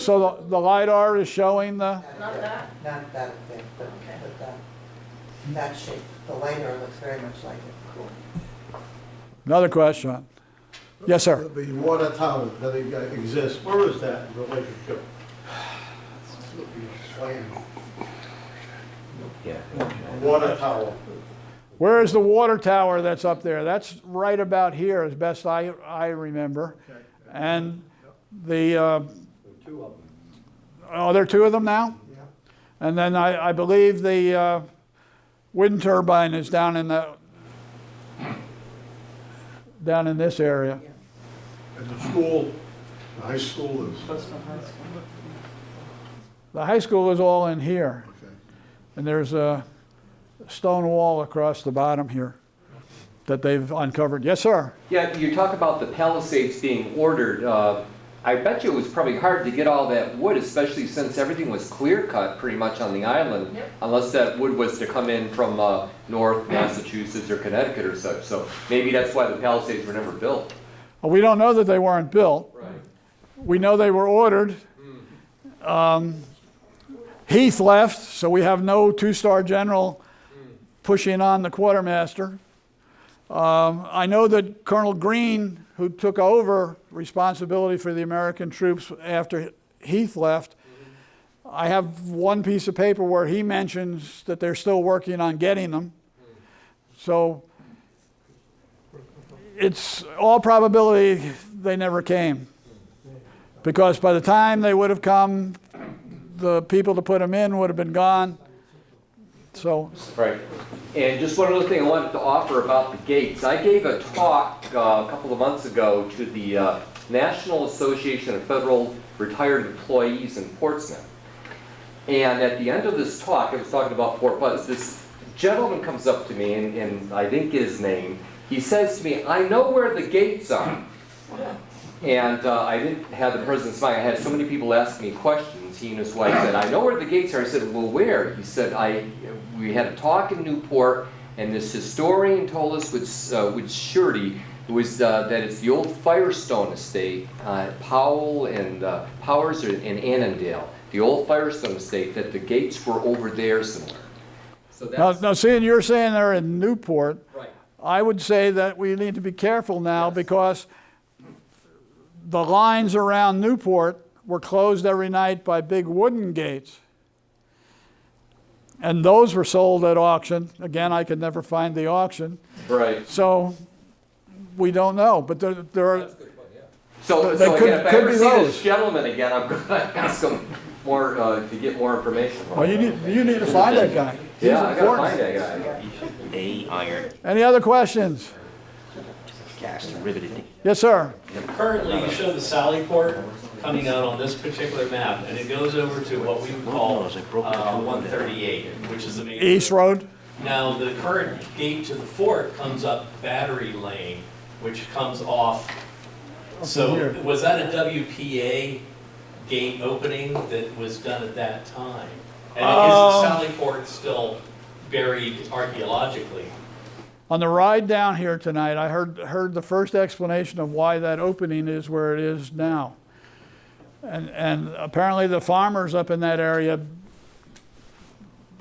[SPEAKER 4] So the LiDAR is showing the,
[SPEAKER 8] Not that?
[SPEAKER 9] Not that thing, but that shape. The LiDAR looks very much like it. Cool.
[SPEAKER 4] another question. Yes, sir.
[SPEAKER 7] The water tower that exists, where is that in relationship? Water tower.
[SPEAKER 4] Where is the water tower that's up there? That's right about here, as best I remember. And the, oh, there are two of them now? And then I believe the wind turbine is down in this area.
[SPEAKER 7] And the school, the high school is.
[SPEAKER 4] The high school is all in here.
[SPEAKER 7] Okay.
[SPEAKER 4] And there's a stone wall across the bottom here that they've uncovered. Yes, sir?
[SPEAKER 1] Yeah, you talk about the Palisades being ordered. I bet you it was probably hard to get all that wood, especially since everything was clear cut pretty much on the island,
[SPEAKER 8] Yep.
[SPEAKER 1] unless that wood was to come in from North Massachusetts or Connecticut or such. So maybe that's why the Palisades were never built.
[SPEAKER 4] Well, we don't know that they weren't built.
[SPEAKER 1] Right.
[SPEAKER 4] We know they were ordered. Heath left, so we have no two-star general pushing on the quartermaster. I know that Colonel Green, who took over responsibility for the American troops after Heath left, I have one piece of paper where he mentions that they're still working on getting them. So it's all probability they never came. Because by the time they would have come, the people to put them in would have been gone. So,
[SPEAKER 1] Right. And just one other thing I wanted to offer about the gates. I gave a talk a couple of months ago to the National Association of Federal Retired Employees in Portsmouth. And at the end of this talk, I was talking about Fort Butts, this gentleman comes up to me, and I didn't get his name. He says to me, "I know where the gates are." And I didn't have the president's mind. I had so many people ask me questions. He and his wife said, "I know where the gates are." I said, "Well, where?" He said, we had a talk in Newport, and this historian told us with surety that it's the old Firestone estate, Powell and Powers in Annandale, the old Firestone estate, that the gates were over there somewhere. So that's
[SPEAKER 4] now seeing you're saying they're in Newport,
[SPEAKER 1] right.
[SPEAKER 4] I would say that we need to be careful now because the lines around Newport were closed every night by big wooden gates. And those were sold at auction. Again, I could never find the auction.
[SPEAKER 1] Right.
[SPEAKER 4] So we don't know. But there are,
[SPEAKER 1] So
[SPEAKER 4] They
[SPEAKER 1] again, if I
[SPEAKER 4] could
[SPEAKER 1] ever
[SPEAKER 4] be
[SPEAKER 1] see
[SPEAKER 4] those.
[SPEAKER 1] this gentleman again, I'm going to ask him more to get more information from
[SPEAKER 4] well,
[SPEAKER 1] him.
[SPEAKER 4] you need to find that guy. He's
[SPEAKER 1] Yeah, I got to find
[SPEAKER 4] important.
[SPEAKER 1] that guy.
[SPEAKER 10] A iron
[SPEAKER 4] Any other questions?
[SPEAKER 10] cast riveted.
[SPEAKER 4] Yes, sir.
[SPEAKER 11] Currently, you show the Sally Port coming out on this particular map, and it goes over to what we would call 138, which is the main.
[SPEAKER 4] East Road.
[SPEAKER 11] Now, the current gate to the fort comes up Battery Lane, which comes off. So
[SPEAKER 4] here.
[SPEAKER 11] was that a WPA gate opening that was done at that time? And is the Sally Port still buried archaeologically?
[SPEAKER 4] On the ride down here tonight, I heard the first explanation of why that opening is where it is now. And apparently the farmers up in that area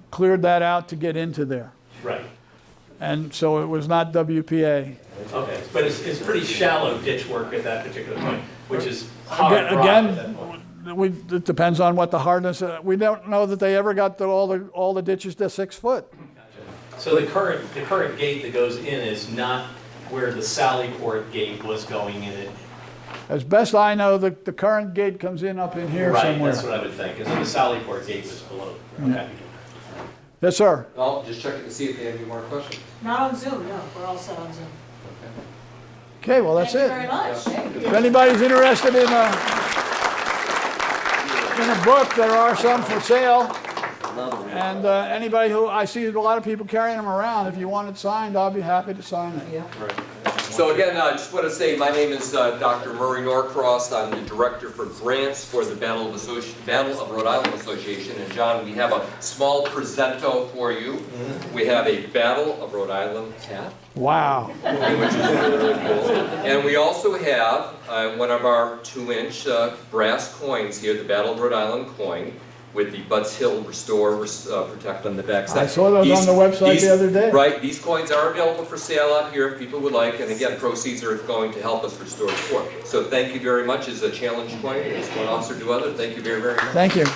[SPEAKER 4] cleared that out to get into there.
[SPEAKER 11] Right,
[SPEAKER 4] And so it was not WPA.
[SPEAKER 11] okay, but it's pretty shallow ditch work at that particular point, which is hard rock at that point.
[SPEAKER 4] Again, it depends on what the hardness, we don't know that they ever got all the ditches to 6 foot.
[SPEAKER 11] So the current gate that goes in is not where the Sallyport gate was going in it.
[SPEAKER 4] As best I know, the current gate comes in up in here
[SPEAKER 11] Right,
[SPEAKER 4] somewhere.
[SPEAKER 11] that's what I would think, and then the Sallyport gate was below. Okay.
[SPEAKER 4] Yes, sir.
[SPEAKER 1] Well, just checking to see if they have any more questions.
[SPEAKER 2] Not on Zoom, no, we're all set on Zoom.
[SPEAKER 4] Okay, well, that's it.
[SPEAKER 2] Thank you very much.
[SPEAKER 4] If anybody's interested in a book, there are some for sale. And anybody who, I see a lot of people carrying them around. If you want it signed, I'll be happy to sign it.
[SPEAKER 1] So again, I just want to say my name is Dr. Murray Norcross. I'm the director for grants for the Battle of Rhode Island Association. And John, we have a small presento for you. We have a Battle of Rhode Island hat,
[SPEAKER 4] Wow.
[SPEAKER 1] which is really cool. And we also have one of our 2-inch brass coins here, the Battle of Rhode Island coin, with the Butts Hill Restore, Protect on the backside.
[SPEAKER 4] I saw those on the website the other day.
[SPEAKER 1] Right, these coins are available for sale out here if people would like, and again, proceeds are going to help us restore the fort. So thank you very much. As a challenge coin, as one officer to other, thank you very, very much.
[SPEAKER 4] Thank you.
[SPEAKER 1] And